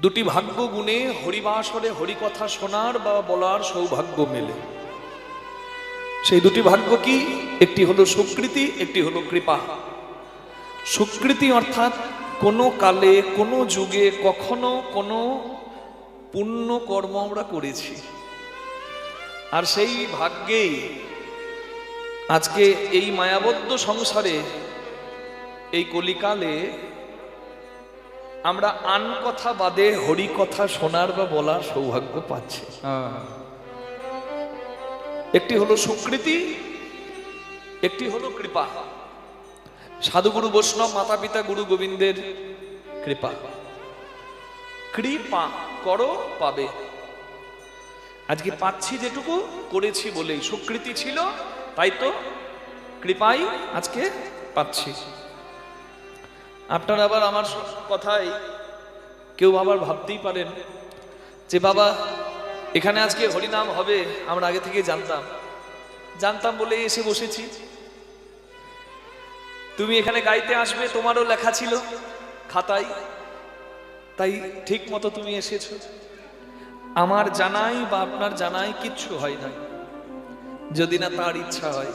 দুটি ভাগ্য গুণে হরিবাসরে হরিকথা শোনার বা বলার সৌভাগ্য মেলে। সেই দুটি ভাগ্য কি? একটি হলো সুকৃতি, একটি হলো কৃপা। সুকৃতি অর্থাৎ কোনো কালে কোনো যুগে কখনো কোনো পুণ্য কর্ম আমরা করেছি, আর সেই ভাগ্যেই আজকে এই মায়াবদ্ধ সংসারে এই কলিকালে আমরা আন কথা বাদে হরি কথা শোনার বা বলার সৌভাগ্য পাচ্ছি। একটি হলো সুকৃতি, একটি হলো কৃপা। সাধুগুরু বৈষ্ণব মাতা পিতা গুরু গোবিন্দের কৃপা। কৃপা করো পাবে। আজকে পাচ্ছি যেটুকু করেছি বলেই। সুকৃতি ছিল তাই তো কৃপাই আজকে পাচ্ছি। আপনারা আবার আমার কথায় কেউ আবার ভাবতেই পারেন যে বাবা এখানে আজকে হরিনাম হবে, আমরা আগে থেকে জানতাম বলে এসে বসেছি। তুমি এখানে গাইতে আসবে, তোমারও লেখা ছিল খাতায়, তাই ঠিক মতো তুমি এসেছো। আমার জানাই বা আপনার জানাই কিচ্ছু হয় না যদি না তার ইচ্ছা হয়।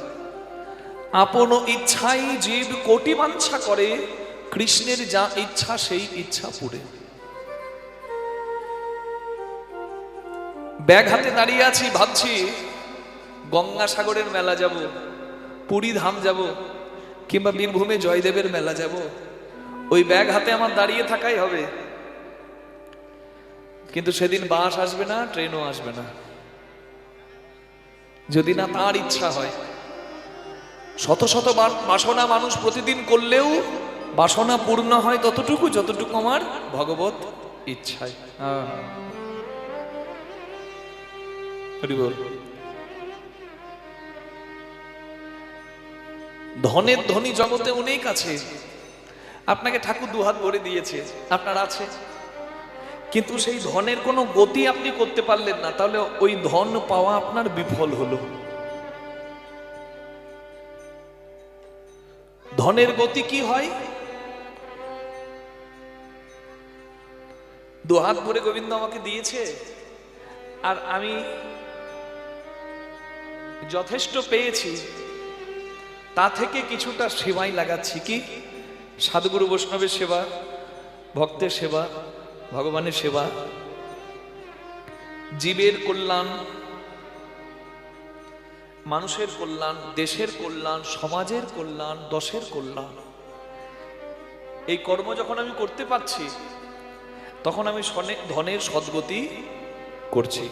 আপন ইচ্ছাই জীব কোটি বাঞ্ছা করে, কৃষ্ণের যা ইচ্ছা সেই ইচ্ছা পুরে। ব্যাগ হাতে দাঁড়িয়ে আছি, ভাবছি গঙ্গাসাগরের মেলা যাব, পুরী ধাম যাব, কিংবা বীরভূমে জয়দেবের মেলা যাব। ওই ব্যাগ হাতে আমার দাঁড়িয়ে থাকাই হবে, কিন্তু সেদিন বাস আসবে না, ট্রেনও আসবে না যদি না তার ইচ্ছা হয়। শত শত বাসনা মানুষ প্রতিদিন করলেও বাসনা পূর্ণ হয় ততটুকু যতটুকু আমার ভগবত ইচ্ছায়। ধনের ধনী জগতে অনেক আছে। আপনাকে ঠাকুর দুহাত ভরে দিয়েছে, আপনার আছে, কিন্তু সেই ধনের কোনো গতি আপনি করতে পারলেন না, তাহলে ওই ধন পাওয়া আপনার বিফল হলো। ধনের গতি কি হয়? দুহাত ভরে গোবিন্দ আমাকে দিয়েছে, আর আমি যথেষ্ট পেয়েছি, তা থেকে কিছুটা সেবাই লাগাচ্ছি। কি? সাধুগুরু বৈষ্ণবের সেবা, ভক্তের সেবা, ভগবানের সেবা, জীবের কল্যাণ, মানুষের কল্যাণ, দেশের কল্যাণ, সমাজের কল্যাণ, দশের কল্যাণ। এই কর্ম যখন আমি করতে পারছি তখন আমি ধনের সদ্গতি করছি।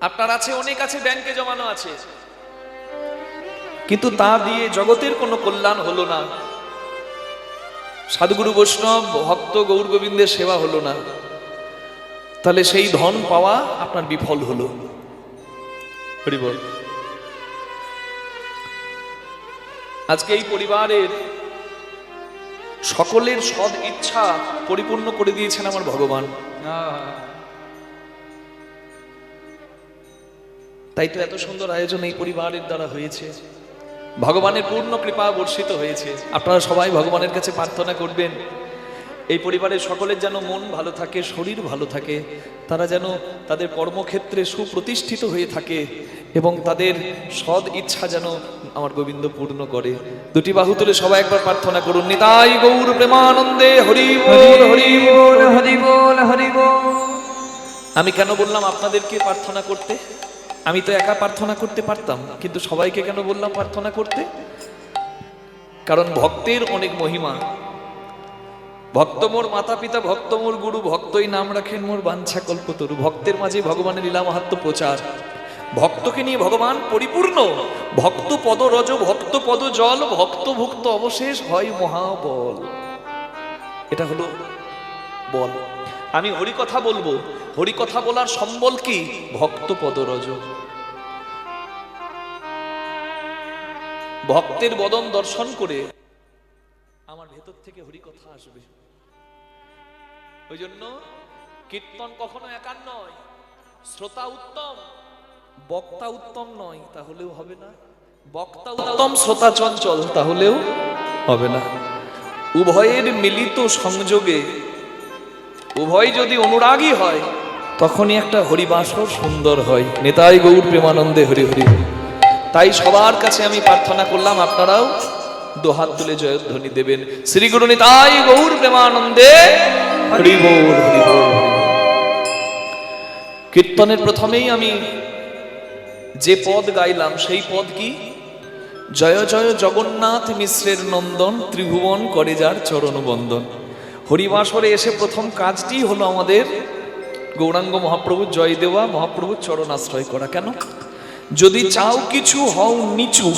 আপনার আছে, অনেক আছে, ব্যাংকে জমানো আছে, কিন্তু তা দিয়ে জগতের কোনো কল্যাণ হলো না, সাধুগুরু বৈষ্ণব ভক্ত গৌর গোবিন্দের সেবা হলো না, তাহলে সেই ধন পাওয়া আপনার বিফল হলো। হরি বল। আজকে এই পরিবারের সকলের সদ ইচ্ছা পরিপূর্ণ করে দিয়েছেন আমার ভগবান। তাই তো এত সুন্দর আয়োজন এই পরিবারের দ্বারা হয়েছে। ভগবানের পূর্ণ কৃপা বর্ষিত হয়েছে। আপনারা সবাই ভগবানের কাছে প্রার্থনা করবেন এই পরিবারের সকলের যেন মন ভালো থাকে, শরীর ভালো থাকে, তারা যেন তাদের কর্মক্ষেত্রে সুপ্রতিষ্ঠিত হয়ে থাকে এবং তাদের সদ ইচ্ছা যেন আমার গোবিন্দ পূর্ণ করে। দুটি বাহু তুলে সবাই একবার প্রার্থনা করুন। নিতাই গৌর প্রেমানন্দে হরি বল, হরি বল, হরি বল, হরি বল। আমি কেন বললাম আপনাদেরকে প্রার্থনা করতে? আমি তো একা প্রার্থনা করতে পারতাম, কিন্তু সবাইকে কেন বললাম প্রার্থনা করতে? কারণ ভক্তের অনেক মহিমা। ভক্ত মোর মাতা পিতা, ভক্ত মোর গুরু, ভক্তই নাম রাখেন মোর বাঞ্ছা কল্পতরু। ভক্তের মাঝে ভগবানের লীলা মাহাত্ম্য প্রচার। ভক্তকে নিয়ে ভগবান পরিপূর্ণ। ভক্ত পদ রজ, ভক্ত পদ জল, ভক্ত ভুক্ত অবশেষ হয় মহাবল। এটা হলো বল। আমি হরিকথা বলবো, হরিকথা বলার সম্বল কি? ভক্ত পদ রজ। ভক্তের বদন দর্শন করে আমার ভেতর থেকে হরিকথা আসবে। ওই জন্য কীর্তন কখনো একার নয়, শ্রোতা উত্তম, বক্তা উত্তম নয়, তাহলেও হবে না। বক্তা উত্তম, শ্রোতা চঞ্চল, তাহলেও হবে না। উভয়ের মিলিত সংযোগে উভয় যদি অনুরাগী হয় তখনই একটা হরিবাসর সুন্দর হয়। নেতাই গৌর প্রেমানন্দে হরি হরি। তাই সবার কাছে আমি প্রার্থনা করলাম আপনারাও দুহাত তুলে জয়ধ্বনি দেবেন। শ্রী গুরু নিতাই গৌর প্রেমানন্দে হরি বল হরি বল। কীর্তনের প্রথমেই আমি যে পদ গাইলাম সেই পদ কি? জয় জয় জগন্নাথ মিশ্রের নন্দন, ত্রিভুবন করে যার চরণ বন্দন। হরিবাসরে এসে প্রথম কাজটি হলো আমাদের গৌরাঙ্গ মহাপ্রভুর জয় দেওয়া, মহাপ্রভুর চরণ আশ্রয় করা। কেন? যদি চাও কিছু হও নিচু,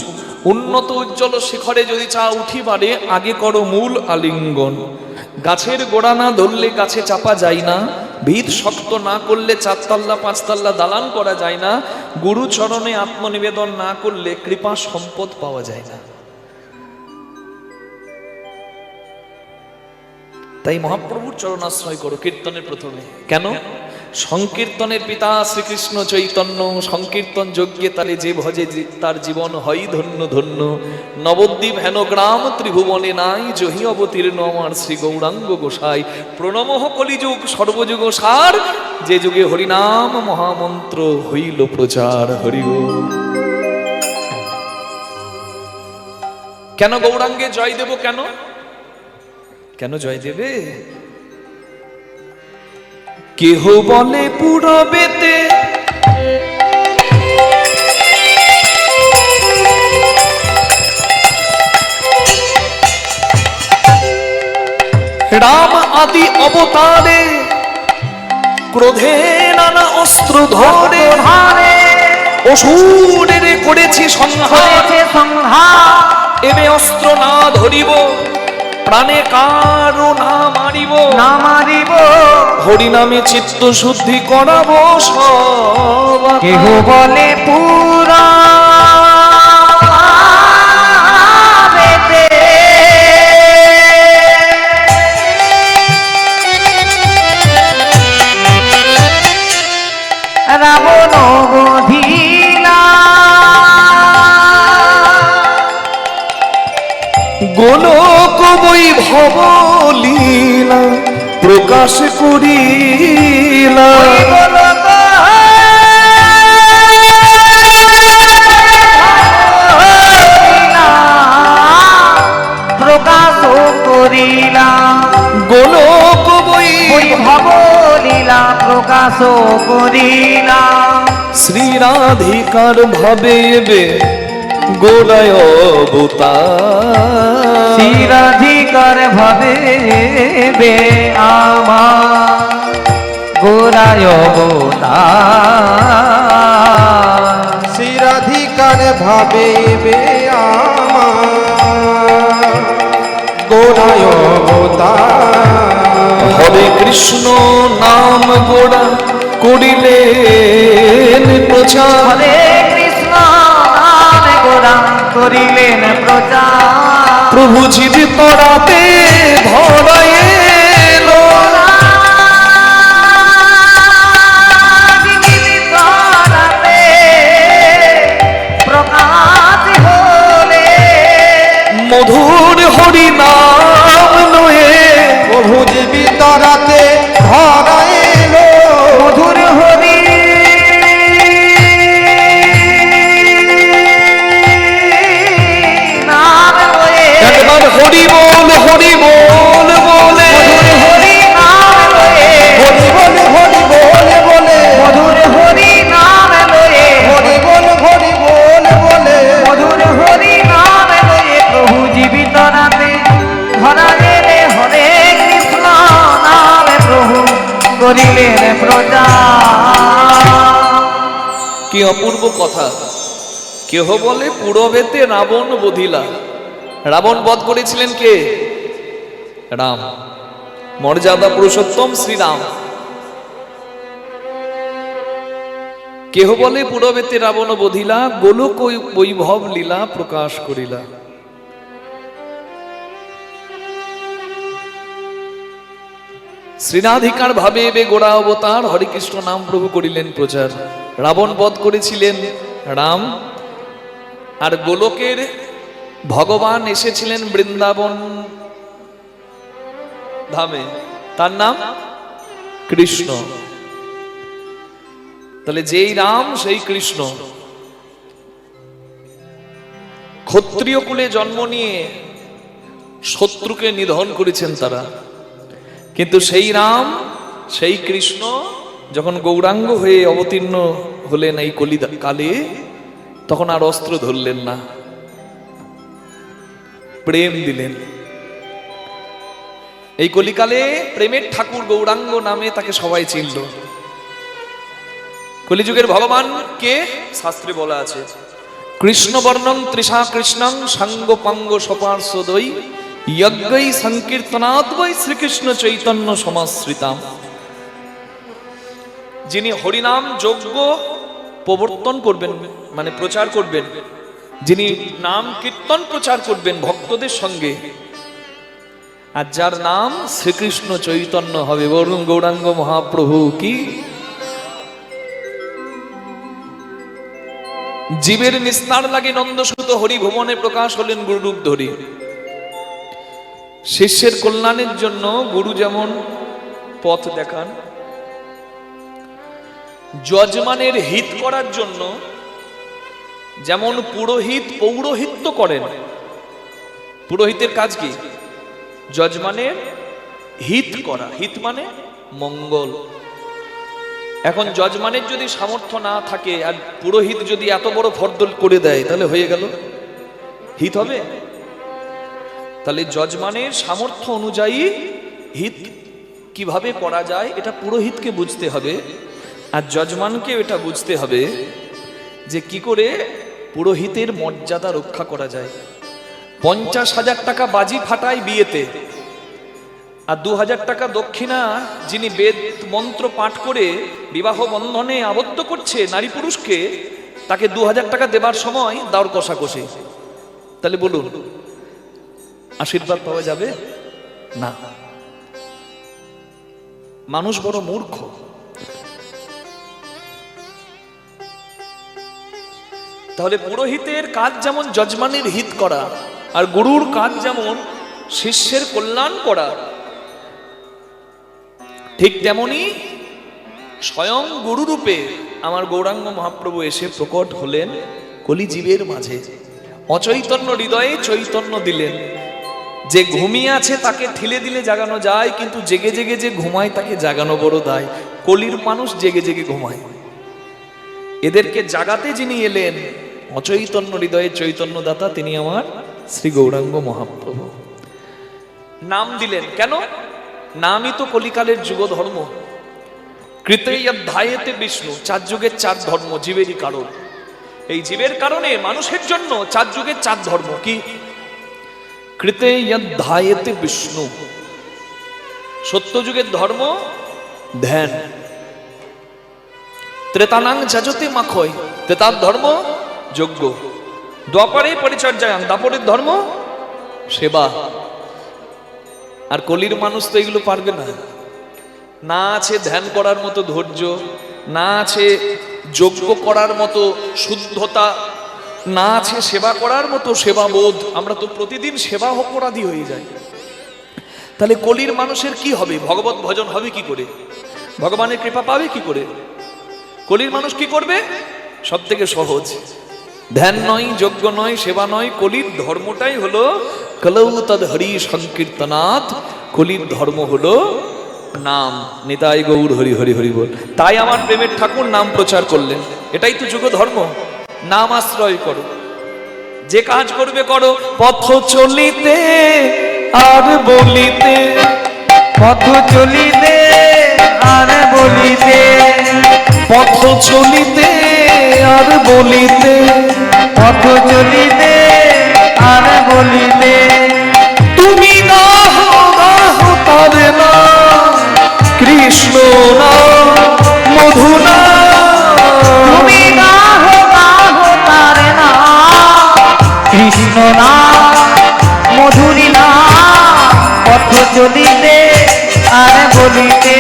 উন্নত উজ্জ্বল শিখরে যদি চাও উঠিবারে, আগে করো মূল আলিঙ্গন। গাছের গোড়া না ধরলে গাছে চাপা যায় না, ভিত শক্ত না করলে চারতলা পাঁচতলা দালান করা যায় না, গুরু চরণে আত্মনিবেদন না করলে কৃপা সম্পদ পাওয়া যায় না। তাই মহাপ্রভুর চরণ আশ্রয় করো কীর্তনের প্রথমে। কেন? সংকীর্তনের পিতা শ্রীকৃষ্ণ চৈতন্য, সংকীর্তন যজ্ঞে তালে যে ভজে তার জীবন হয় ধন্য ধন্য। নবদ্বীপ হেন গ্রাম ত্রিভুবনে নাই, জহি অবতীর্ণ আমার শ্রী গৌরাঙ্গ গোসাই। প্রণমঃ কলিযুগ সর্বযুগ সার, যে যুগে হরিনাম মহামন্ত্র হইল প্রচার। হরি বল। কেন গৌরাঙ্গে জয় দেব? কেন কেন জয় দেবে? কেহ বলে পুরবেতে রাম আদি অবতারে, ক্রোধে নানা অস্ত্র ধরে অসুরের করেছি সংহার। এবে অস্ত্র না ধরিব, প্রাণে কারো না মারিব, হরিনামে চিত্ত শুদ্ধি করাবো সব। কেহ বলে পুরা রাবণ বধিলা, গোলক বৈভব লীলা প্রকাশ করিলা। প্রকাশ করিলা, গোলক বৈভব লীলা প্রকাশ করিলা। শ্রী রাধিকার ভাবে বে গোলায় অবতার, শ্রীরাধিকার ভাবে বে আমার গোরায় অবতার। শ্রীরাধিকার ভাবে বে আমার গোরায় অবতার। হরে কৃষ্ণ নাম গোড়া করিলেন প্রচার, হরে কৃষ্ণ নাম গোরা করিলেন প্রচার। প্রভু জীবিত রাতে ভরাইলো, প্রকাশ হলে মধুর হরি নাম লয়ে, প্রভু জীবিত রাতে ধরাইলো। মধুর হরি নাম লয়ে, একবার হরি বল বলে, মধুর হরি নাম লয়ে, হরি বল বলে, মধুর হরি নাম লয়ে, হরি বল বলে। মধুর হরি নাম লয়ে, প্রভু জীবিত রাতে ধরা গেলে। হরে কৃষ্ণ নামে প্রভু করিলেন প্রচার। কি অপূর্ব কথা। কেহ বলে পুরবেতে রাবণ বধিলা। রাবণ বধ করেছিলেন কে? রাম, মর্যাদা পুরুষোত্তম শ্রীরাম। কেহ বলে পুরবেতে রাবণ বধিলা, গোলক বৈভব লীলা প্রকাশ করিলা। শ্রীনাধিকার ভাবে বে গোড়া অবতার, হরে কৃষ্ণ নাম প্রভু করিলেন প্রচার। রাবণ বধ করেছিলেন রাম, আর গোলকের ভগবান এসেছিলেন বৃন্দাবন ধামে, তার নাম কৃষ্ণ। তাহলে যেই রাম সেই কৃষ্ণ। ক্ষত্রিয় কুলে জন্ম নিয়ে শত্রুকে নিধন করেছেন তারা, কিন্তু সেই রাম সেই কৃষ্ণ যখন গৌরাঙ্গ হয়ে অবতীর্ণ হলেন এই কলি কালে, তখন আর অস্ত্র ধরলেন না, প্রেম দিলেন। এই কলিকালে প্রেমের ঠাকুর গৌরাঙ্গ নামে তাকে সবাই চিনল। কলিযুগের ভগবান কে? শাস্ত্রে বলা আছে, কৃষ্ণ বর্ণং তৃষা কৃষ্ণং সাঙ্গ পাঙ্গ সপার্শ্বদৈ যজ্ঞৈ সংকীর্তনাদ্বৈ শ্রীকৃষ্ণ চৈতন্য সমাশ্রিতাম। যিনি হরিনাম যজ্ঞ প্রবর্তন করবেন, মানে প্রচার করবেন, যিনি নাম কীর্তন প্রচার করবেন ভক্তদের সঙ্গে, আর যার নাম শ্রীকৃষ্ণ চৈতন্য হবে। বলুন গৌরাঙ্গ মহাপ্রভু কি। জীবের নিস্তার লাগে নন্দসুত হরি ভুবনে প্রকাশ হলেন গুরুরূপ ধরি। শিষ্যের কল্যাণের জন্য গুরু যেমন পথ দেখান, যজমানের হিত করার জন্য যেমন পুরোহিত পৌরোহিত্য করেন। পুরোহিতের কাজ কি? যজমানের হিত করা। হিত মানে মঙ্গল। এখন যজমানের যদি সামর্থ্য না থাকে আর পুরোহিত যদি এত বড় ফর্দল করে দেয়, তাহলে হয়ে গেল? হিত হবে? তাহলে যজমানের সামর্থ্য অনুযায়ী হিত কিভাবে করা যায় এটা পুরোহিতকে বুঝতে হবে, আর যজমানকে এটা বুঝতে হবে যে কি করে পুরোহিতের মর্যাদা রক্ষা করা যায়। 50,000 টাকা বাজি ফাটায় বিয়েতে, আর 2,000 টাকা দক্ষিণা যিনি বেদ মন্ত্র পাঠ করে বিবাহ বন্ধনে আবদ্ধ করছে নারী পুরুষকে, তাকে 2,000 টাকা দেবার সময় দর কষাকষি। তাহলে বলুন আশীর্বাদ পাওয়া যাবে না? মানুষ বড় মূর্খ। তাহলে পুরোহিতের কাজ যেমন যজমানের হিত করা, আর গুরুর কাজ যেমন শিষ্যের কল্যাণ করা, ঠিক তেমনি স্বয়ং গুরুরূপে আমার গৌরাঙ্গ মহাপ্রভু এসে প্রকট হলেন কলিজীবের মাঝে। অচৈতন্য হৃদয়ে চৈতন্য দিলেন। যে ঘুমিয়ে আছে তাকে ঠেলে দিলে জাগানো যায়, কিন্তু জেগে জেগে যে ঘুমায় তাকে জাগানো বড় দায়। কলির মানুষ জেগে জেগে ঘুমায়, এদেরকে জাগাতে যিনি এলেন অচৈতন্য হৃদয়ে চৈতন্য দাতা, তিনি আমার শ্রী গৌরাঙ্গ মহাপ্রভু। নাম দিলেন কেন? নামই তো কলিকালের যুগ ধর্ম। কৃতৈয়াধ্যায়েতে বিষ্ণু, 4 যুগের 4 ধর্ম জীবেরই কারণ। এই জীবের কারণে মানুষের জন্য 4 যুগের 4 ধর্ম। কি? কৃতৈয়াধ্যায়েতে বিষ্ণু, সত্য যুগের ধর্ম ধ্যান। ত্রেতানাং যাজতে মাখয়, ত্রেতার ধর্ম যজ্ঞ। দ্বাপরে পরিচর্যায়াং, দ্বাপরের ধর্ম সেবা। আর কলির মানুষ তো এগুলো পারবে না। না আছে ধ্যান করার মতো ধৈর্য, না আছে যজ্ঞ করার মতো শুদ্ধতা, না আছে সেবা করার মতো সেবাবোধ। আমরা তো প্রতিদিন সেবা অপরাধী হয়ে যাই। তাহলে কলির মানুষের কি হবে? ভগবত ভজন হবে কি করে? ভগবানের কৃপা পাবে কি করে? কলির মানুষ কি করবে? সব থেকে সহজ, ধ্যান নয়, যজ্ঞ নয়, সেবা নয়, কলির ধর্মটাই হলো কলৌ তদ হরি সংকীর্তনাথ। কলির ধর্ম হলো নাম। নিতাই গৌর হরি হরি হরি বল। তাই আমার প্রেমের ঠাকুর নাম প্রচার করলেন। এটাই তো যুগ ধর্ম। নাম আশ্রয় করো, যে কাজ করবে করো। পথ চলিতে আর বলিতে, পথ চলিতে আর বলিতে, পথ চলিতে আর বলিতে, পথ চলিতে আর বলিতে, তুমি না তারে না কৃষ্ণ না মধু না, তুমি গাহো তারে না কৃষ্ণ না মধুরী না। পথ চলিতে আর বলিতে,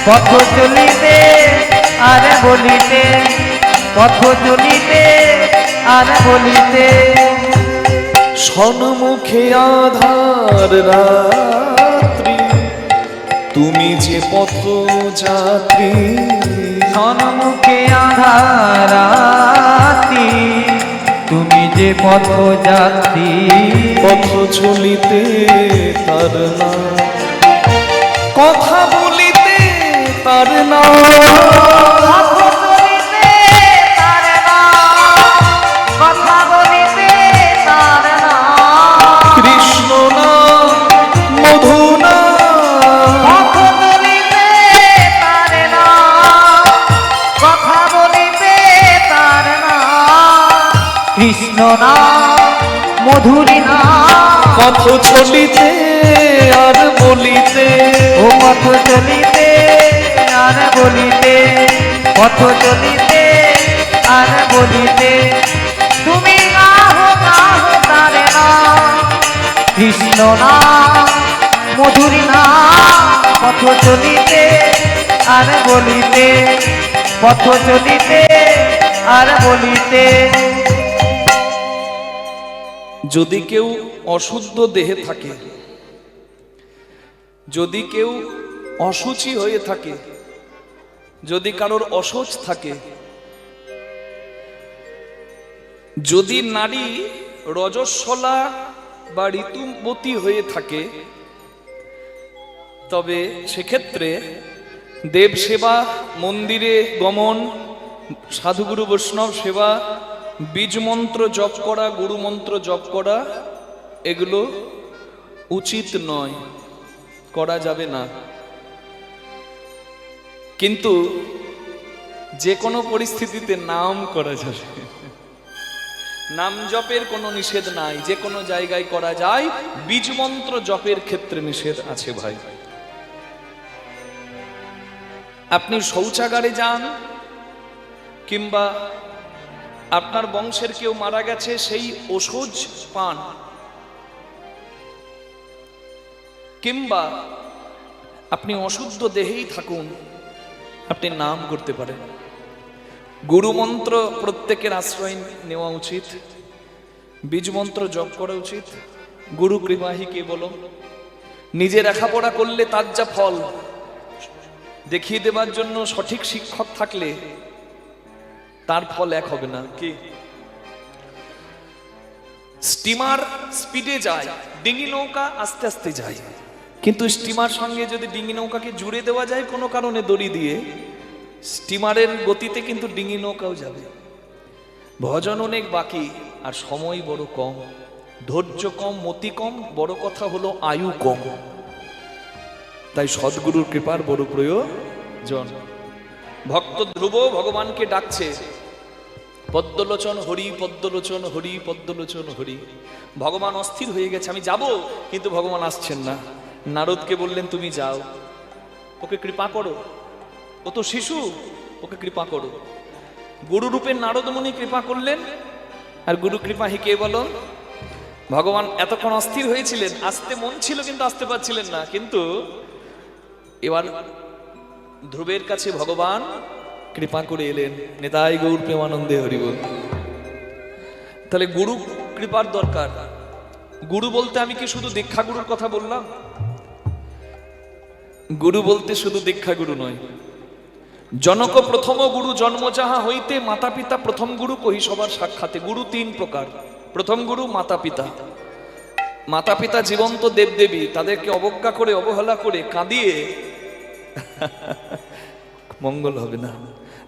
পথ চলিতে আর বলিতে, পথ চলিতে আর বলিতে। সন্মুখে আধার রাত্রি, তুমি যে পথযাত্রী, সন্মুখে আধারাতি, তুমি যে পথযাত্রী, পথ চলিতে তার নাম, কথা বলিতে তার নাম, পথ চলিতে তার নাম, কথা বলিতে তার নাম, কৃষ্ণ নাম মধু নাম, পথ চলিতে তার নাম, কথা বলিতে তার নাম, কৃষ্ণ নাম মধুরী নাম, পথ চলিতে আর বলিতে, ও পথ চলিতে আর বলিতে, পথ চলিতে আর বলিতে, তুমি গাহো গাহো তারে নাম, কৃষ্ণ নাম মধুরী নাম, পথ চলিতে আর বলিতে, পথ চলিতে আর বলিতে। যদি কেউ অশুদ্ধ দেহে থাকে, যদি কেউ অসুচি হয়ে থাকে, যদি কারোর অসুচ থাকে, যদি নারী রজস্বলা বা ঋতুবতী হয়ে থাকে, তবে সেক্ষেত্রে দেব সেবা, মন্দিরে গমন, সাধুগুরু বৈষ্ণব সেবা, বীজ মন্ত্র জপ করা, গুরু মন্ত্র জপ করা, এগুলো উচিত নয়, করা যাবে না। কিন্তু যে কোনো পরিস্থিতিতে নাম করা যাবে, নাম জপের কোনো নিষেধ নাই, যে কোনো জায়গায় করা যায়। বীজ মন্ত্র জপের ক্ষেত্রে নিষেধ আছে ভাই। আপনি শৌচাগারে যান, কিংবা আপনার বংশের কেউ মারা গেছে, সেই ওষুধ পান, কিংবা আপনি অশুদ্ধ দেহেই থাকুন, আপনি নাম করতে পারেন। গুরু মন্ত্র প্রত্যেকের আশ্রয় নেওয়া উচিত, বীজ মন্ত্র জপ করা উচিত। গুরু কৃপাহি কে বলো, নিজে লেখাপড়া করলে তার যা ফল, দেখিয়ে দেবার জন্য সঠিক শিক্ষক থাকলে তার ফল এক হবে না। কি স্টিমার স্পিডে যায়, ডিঙি নৌকা আস্তে আস্তে যায়, কিন্তু স্টিমার সঙ্গে যদি ডিঙি নৌকাকে জুড়ে দেওয়া যায় কোনো কারণে দড়ি দিয়ে, স্টিমারের গতিতে কিন্তু ডিঙি নৌকাও যাবে। ভজন অনেক বাকি আর সময় বড় কম, ধৈর্য কম, মতি কম, বড় কথা হলো আয়ু কম। তাই সদ্গুরুর কৃপার বড় প্রয়োজন। ভক্ত ধ্রুব ভগবানকে ডাকছে, পদ্মলোচন হরি, পদ্মলোচন হরি, পদ্মলোচন হরি। ভগবান অস্থির হয়ে গেছে, আমি যাব, কিন্তু ভগবান আসছেন না। নারদকে বললেন, তুমি যাও, ওকে কৃপা করো, ও তো শিশু, ওকে কৃপা করো। গুরু রূপে নারদমুনি কৃপা করলেন। আর গুরু কৃপা কে বলো, ভগবান এতক্ষণ অস্থির হয়েছিলেন, আসতে মন ছিল কিন্তু আসতে পারছিলেন না, কিন্তু এবার ধ্রুবের কাছে ভগবান কৃপা করে এলেন। নেতাই গৌর প্রেমানন্দে হরিবল। তাহলে গুরু কৃপার দরকার। গুরু বলতে আমি কি শুধু দীক্ষা গুরুর কথা বললাম? গুরু বলতে শুধু দীক্ষা গুরু নয়। জনক প্রথম গুরু জন্ম যাহা হইতে, মাতা পিতা প্রথম গুরু কহি সবার সাক্ষাতে। গুরু তিন প্রকার। প্রথম গুরু মাতা পিতা। মাতা পিতা জীবন্ত দেবদেবী, তাদেরকে অবজ্ঞা করে, অবহেলা করে, কাঁদিয়ে মঙ্গল হবে না।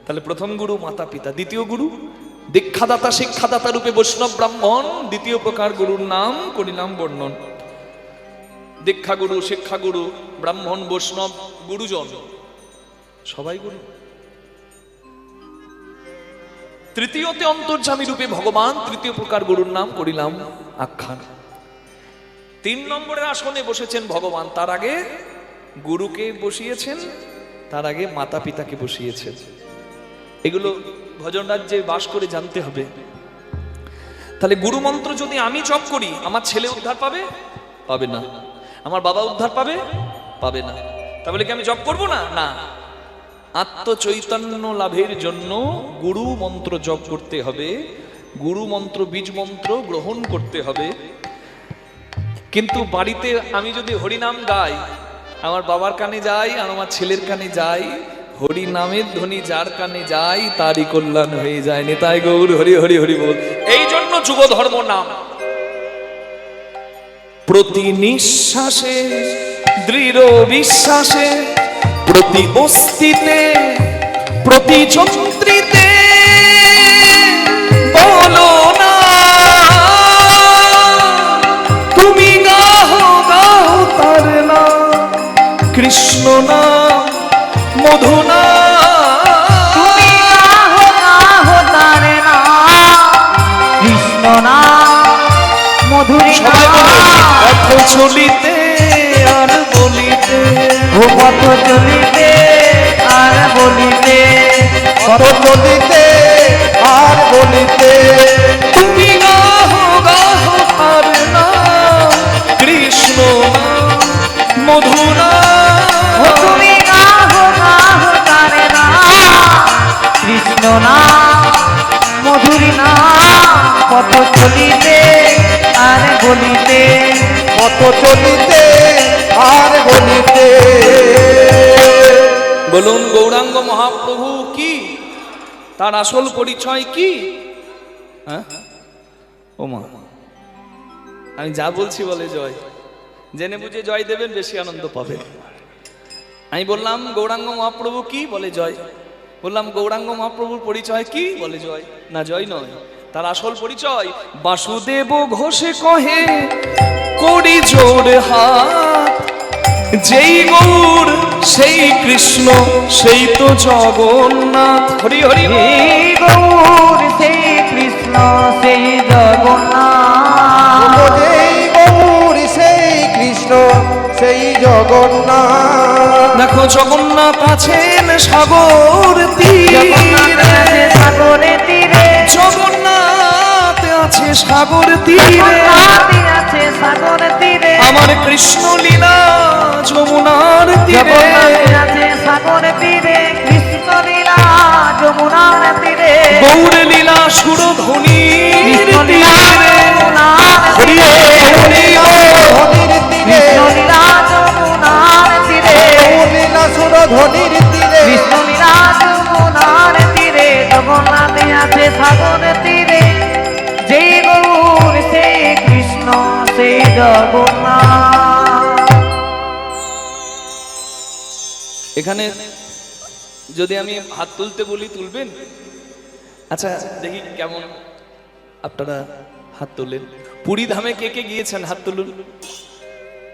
তাহলে প্রথম গুরু মাতা পিতা। দ্বিতীয় গুরু দীক্ষাদাতা শিক্ষাদাতা রূপে বৈষ্ণব ব্রাহ্মণ। দ্বিতীয় প্রকার গুরুর নাম করিলাম বর্ণন। দীক্ষা গুরু, শিক্ষা গুরু, ব্রাহ্মণ, বৈষ্ণব, গুরুজন সবাই গুরু। তৃতীয়তে অন্তর্যামী রূপে ভগবান, তৃতীয় প্রকার গুরুর নাম করিলাম আখ্যান। 3 নম্বরের আসনে বসেছেন ভগবান, তার আগে গুরুকে বসিয়েছেন, তার আগে মাতা পিতাকে বসিয়েছেন। এগুলো ভজন রাজ্যে বাস করে জানতে হবে। তাহলে গুরু মন্ত্র যদি আমি জপ করি, আমার ছেলে উদ্ধার পাবে? পাবে না। আমার বাবা উদ্ধার পাবে? পাবে না। তাহলে কি আমি জপ করব না? না। আত্মচৈতন্য লাভের জন্য গুরু মন্ত্র জপ করতে হবে, গুরু মন্ত্র বীজ মন্ত্র গ্রহণ করতে হবে। কিন্তু বাড়িতে আমি যদি হরিনাম গাই, আমার বাবার কানে যাই আর আমার ছেলের কানে যাই, হরি নামের ধ্বনি যার কানে যাই তারই কল্যাণ হয়ে যায়। নিতাই গৌর হরি হরি হরি বল। এই জন্য যুগ ধর্ম নাম। প্রতি নিঃশ্বাসে দৃঢ় বিশ্বাসে, প্রতি অস্তিতে, প্রতি যন্ত্রিতে বলো না তুমি গাহো গাহো তার না, কৃষ্ণ না মধু না তুমি গাহো গাহো তার নাম, কৃষ্ণ নাম মধুরী সবাই বলো, নাম। পথ চলিতে আর বলিতে, ও পথ চলিতে আর বলিতে, কত বলিতে আর বলিতে তুমি গাহো গাহো তার নাম, কৃষ্ণ না মধু না ও তুমি গাহো গাহো তার নাম, কৃষ্ণ নাম মধুরী নাম। পথ চলিতে আর বলিতে, কত চলিতে আর বলিতে। বলুন গৌরাঙ্গ মহাপ্রভু কি, তার আসল পরিচয় কি? হ্যাঁ ও মা, আমি যা বলছি বলে জয়, জেনে বুঝে জয় দেবেন, বেশি আনন্দ পাবেন। আমি বললাম গৌরাঙ্গ মহাপ্রভু কি, বলে জয়। বললাম গৌরাঙ্গ মহাপ্রভুর পরিচয় কি, বলে জয়। না জয় নয়, তার আসল পরিচয় বাসুদেব ঘোষে কহে করি জোর হাত, যেই গৌর সেই কৃষ্ণ সেই তো জগন্নাথ। হরি হরি বল। সেই গৌর সেই কৃষ্ণ সেই জগন্নাথ। যেই গৌর সেই কৃষ্ণ সেই জগন্নাথ। দেখো জগন্নাথ আছেন সাগর জগন্নাথ আছে তীরে, সাগরে তীরে, জগন্নাথ আছে সাগর তীরে, জগন্নাথ আছে সাগর তীরে, আমার কৃষ্ণ লীলা যমুনার তীরে, জগন্নাথ আছে সাগর তীরে, কৃষ্ণ লীলা যমুনার তীরে, গৌর লীলা সুরধ্বনির কৃষ্ণ লীলা তীরে। যমুনার হরি তীরে, হরি ধনির তীরে কৃষ্ণ লীলা যমুনার তীরে, লীলা সুর ধনির তীরে কৃষ্ণ লীলা যমুনার তীরে, জগন্নাথ আছে সাগর তীরে, যেই গৌর সেই কৃষ্ণ সেই জগন্নাথ। এখানে যদি আমি হাত তুলতে বলি তুলবেন? আচ্ছা দেখি কেমন আপনারা হাত তোলেন। পুরী ধামে কে কে গিয়েছেন হাত তুলুন।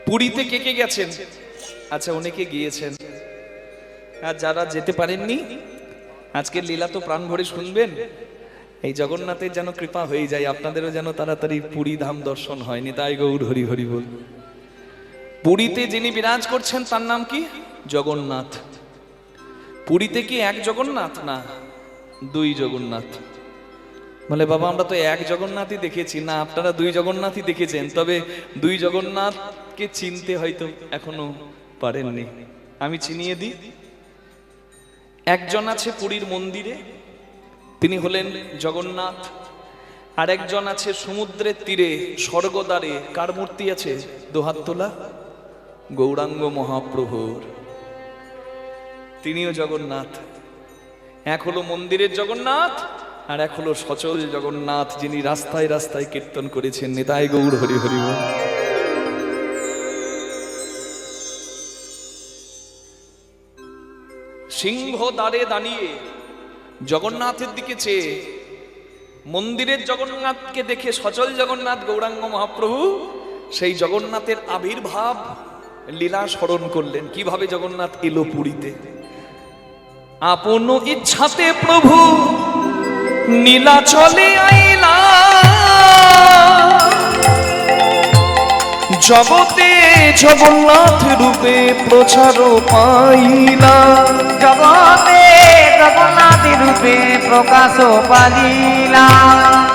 পুরীতে কে কে গেছেন? আচ্ছা অনেকে গিয়েছেন। আর যারা যেতে পারেননি, আজকের লীলা তো প্রাণ ভরে শুনবেন। এই জগন্নাথের যেন কৃপা হয়ে যায়, আপনাদেরও যেন তাড়াতাড়ি পুরী ধাম দর্শন হয়নি। তাই গৌর হরি হরি বল। পুরীতে যিনি বিরাজ করছেন তার নাম কি? জগন্নাথ। পুরীতে কি এক জগন্নাথ? না, দুই জগন্নাথ। বলে বাবা আমরা তো এক জগন্নাথই দেখেছি। না, আপনারা দুই জগন্নাথই দেখেছেন, তবে দুই জগন্নাথকে চিনতে হয়তো এখনো পারেননি। আমি চিনিয়ে দিই। একজন আছে পুরীর মন্দিরে, তিনি হলেন জগন্নাথ। আর একজন আছে সমুদ্রের তীরে স্বর্গদ্বারে। কার মূর্তি আছে? দুহাত তোলা, গৌরাঙ্গ মহাপ্রভুর। তিনিও জগন্নাথ। এক হলো মন্দিরের জগন্নাথ, আর এক হলো সচল জগন্নাথ, যিনি রাস্তায় রাস্তায় কীর্তন করেছেন। নিতাই গৌর হরি হরি বল। সিংহ দ্বারে দাঁড়িয়ে জগন্নাথের দিকে চেয়ে মন্দিরের জগন্নাথকে দেখে সচল জগন্নাথ গৌরাঙ্গ মহাপ্রভু সেই জগন্নাথের আবির্ভাব লীলা স্মরণ করলেন। কিভাবে জগন্নাথ এলো পুরীতে? আপন ইচ্ছাতে প্রভু নীলাচলে আইলা, জগতে জগন্নাথ রূপে প্রচার পাইলা। জগতে জগন্নাথ রূপে প্রকাশ পালিলা।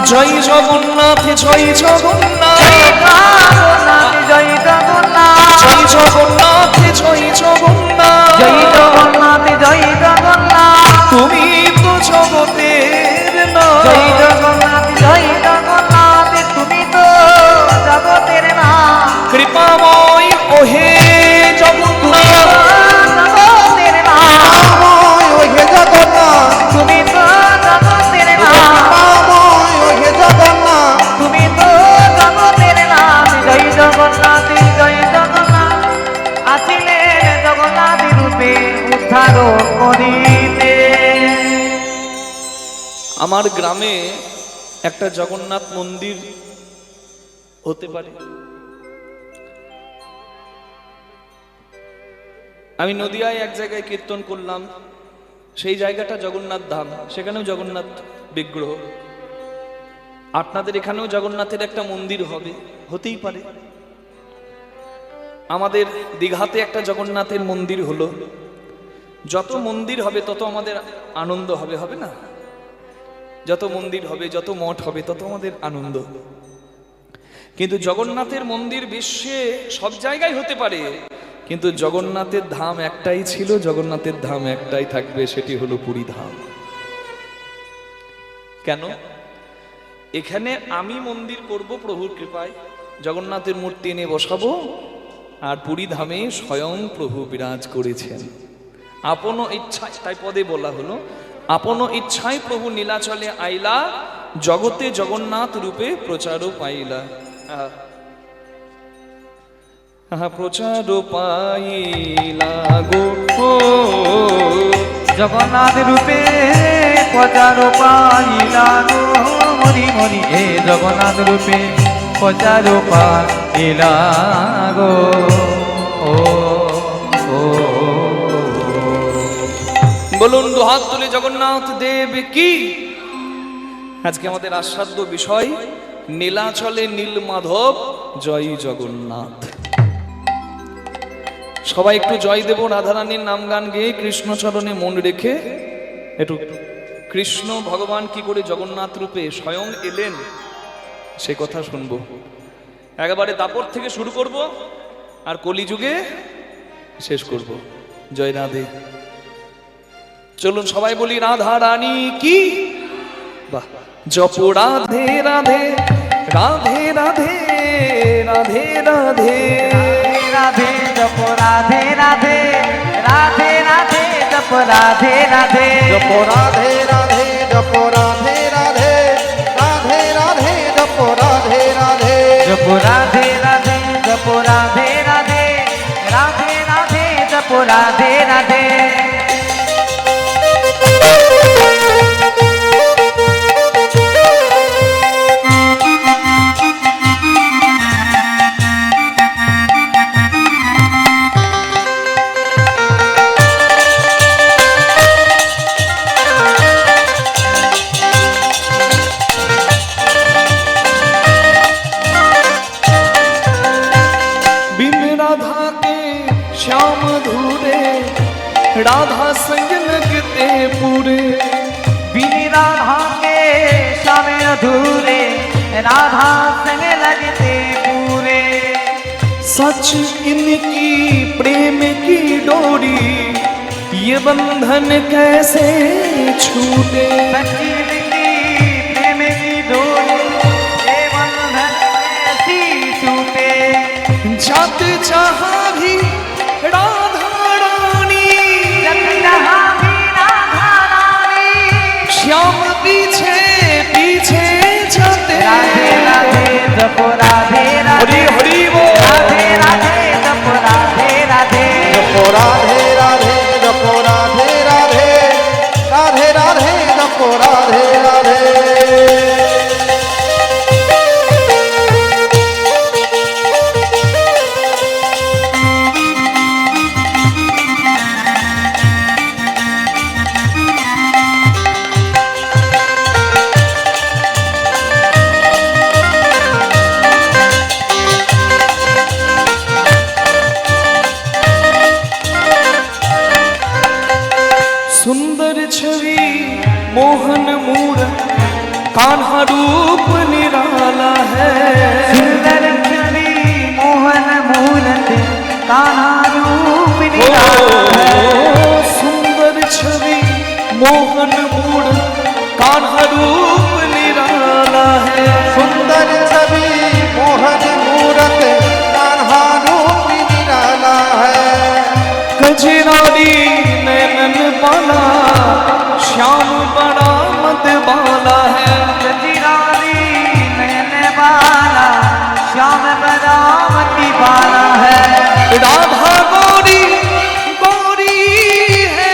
জয় জগন্নাথ জয় জগন্নাথ, জয় জগন্নাথ জয় জগন্নাথ, জয় জগন্নাথ জয় জগন্নাথ, জয় জগন্নাথ জয় জগন্নাথ, তুমি তো জগতের না। জয় জগন্নাথ জয় জগন্নাথ, তুমি তো জগতের না। কৃপাময় ওহে জগন্নাথ, উদ্ধার করিতে। আমার গ্রামে একটা জগন্নাথ মন্দির হতে পারে। আমি নদিয়ায় এক জায়গায় কীর্তন করলাম, সেই জায়গাটা জগন্নাথ ধাম, সেখানেও জগন্নাথ বিগ্রহ। আপনাদের এখানেও জগন্নাথের একটা মন্দির হবে, হতেই পারে। আমাদের দীঘাতে একটা জগন্নাথের মন্দির হলো। যত মন্দির হবে তত আমাদের আনন্দ হবে, হবে না? যত মন্দির হবে, যত মঠ হবে, তত আমাদের আনন্দ। কিন্তু জগন্নাথের মন্দির বিশ্বে সব জায়গায় হতে পারে, কিন্তু জগন্নাথের ধাম একটাই ছিল, জগন্নাথের ধাম একটাই থাকবে, সেটি হলো পুরী ধাম। কেন? এখানে আমি মন্দির করব প্রভুর কৃপায়, জগন্নাথের মূর্তি এনে বসাবো, আর পুরী ধামে স্বয়ং প্রভু বিরাজ করেছেন আপন ইচ্ছায়। তাই পদে বলা হলো, আপন ইচ্ছায় প্রভু নীলাচলে আইলা, জগতে জগন্নাথ রূপে প্রচার পাইলা। প্রচার পাইলা গো, জগন্নাথ রূপে প্রচার পাইলা গো, মরি মরি হে জগন্নাথ রূপে প্রচার পাইলা গো। ও ও বলুন দুহাত তুলে জগন্নাথ দেব কি। আজকে আমাদের আস্বাদ্য বিষয় নীলাচলে নীল মাধব জয় জগন্নাথ। সবাই একটু জয় দেব রাধারানীর নাম গান গেয়ে, কৃষ্ণচরণে মন রেখে একটু কৃষ্ণ ভগবান কি করে জগন্নাথ রূপে স্বয়ং এলেন সে কথা শুনবো। একেবারে দাপর থেকে শুরু করব আর কলিযুগে শেষ করব। জয় রাধে। চলুন সবাই বলি রাধা রানী কি। বাহ। জপ রাধে রাধে রাধে রাধে রাধে রাধে রাধে জপ রাধে রাধে রাধে রাধে জপ রাধে রাধে জপ রাধে রাধে জপ রাধে রাধে রাধে রাধে জপ রাধে রাধে জপ রাধে রাধে জপ রাধে রাধে রাধে রাধে জপ রাধে রাধে। श्याम धूरे राधा संग लगते पूरे, बिन राधा के श्याम अधूरे राधा संग लगते पूरे। सच इनकी प्रेम की डोरी ये बंधन कैसे छूटे। सच इनकी प्रेम की डोरी ये बंधन कैसी छूटे। जब जहाँ भी राधा रानी, जब जहाँ भी राधा रानी, श्याम पीछे पीछे जाते। राधे राधे जप राधे राधे हरि हरि बोल। राधे राधे जप राधे राधे जप राधे राधे जप राधे राधे राधे राधे जप राधे राधे। सुंदर छवि मोहन मूरत कान्हा रूप निराला है। सुंदर छवि मोहन मूरत कान्हा रूप ओ, निराला है। सुंदर छवि मोहन मूरत कान्हा रूप निराला है। सुंदर छवि मोहन मूरत कान्हा रूप निराला है। कजरारी नैनन बाला श्याम बड़ा मत बाला है। कजरारी नैन बाला श्याम बदामती बाला है। राधा गौरी गौरी है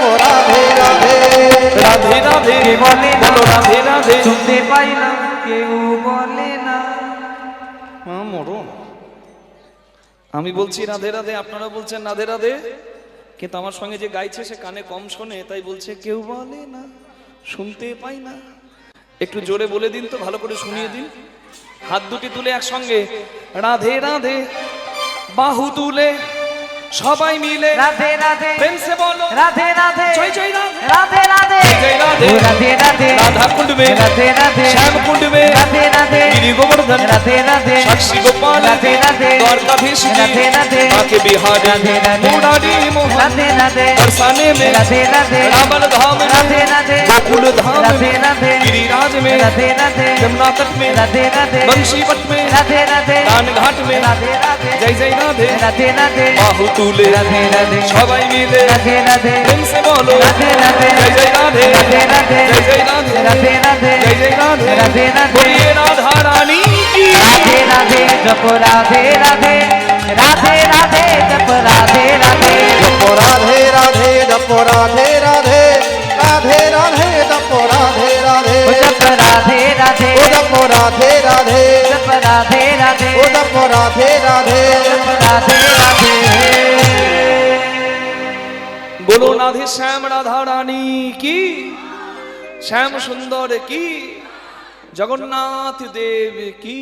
জপ রাধে রাধে রাধে রাধে কে বলে না? বলো রাধে রাধে শুনতে পাইলাম কেউ বলে না। মরণ আমি বলছি রাধে রাধে, আপনারা বলছেন রাধে রাধে, কিন্তু আমার সঙ্গে যে গাইছে সে কানে কম শোনে, তাই বলছে কেউ বলে না, শুনতে পাই না। একটু জোরে বলে দিন তো, ভালো করে শুনিয়ে দিন। হাত দুটি তুলে একসঙ্গে রাধে রাধে, বাহু তুলে সবাই মিলে রাধে রাধে প্রেম সে বলো রাধে রাধে জয় জয় রাধে, রাধে রাধে জয় রাধে, ও রাধে রাধে राधा कुंड में রাধে রাধে श्याम कुंड में রাধে রাধे गिरि गोवर्धन রাধে রাধे साक्षी गोपाल राधे राधे द्वारकाधीश जी राधे राधे आके बिहारी राधे राधे मुरारी मोहन राधे राधे बरसाने में राधे राधे रावण धाम में राधे राधे गोकुल धाम राधे में राधे गिरिराज में राधे राधे यमुना तट में राधे राधे बंशीवट में राधे राधे दान घाट में राधे राधे जय जय राधे राधे राधे बाहु तुले राधे राधे সবাই মিলে राधे राधे प्रेम से बोलो राधे राधे जय जय राधे राधे राधे जय जय राधे राधे राधे जय जय राधे राधे राधे बोलिए राधा रानी की राधे राधे जप राधे राधे राधे राधे जप राधे राधे जप राधे राधे जप राधे राधे राधे राधे जप राधे राधे ओ जप राधे राधे ओ जप राधे राधे जप राधे राधे ओ जप राधे राधे जप राधे राधे बोलो राधे श्याम राधा रानी की, श्याम सुंदर की, जगन्नाथ देव की।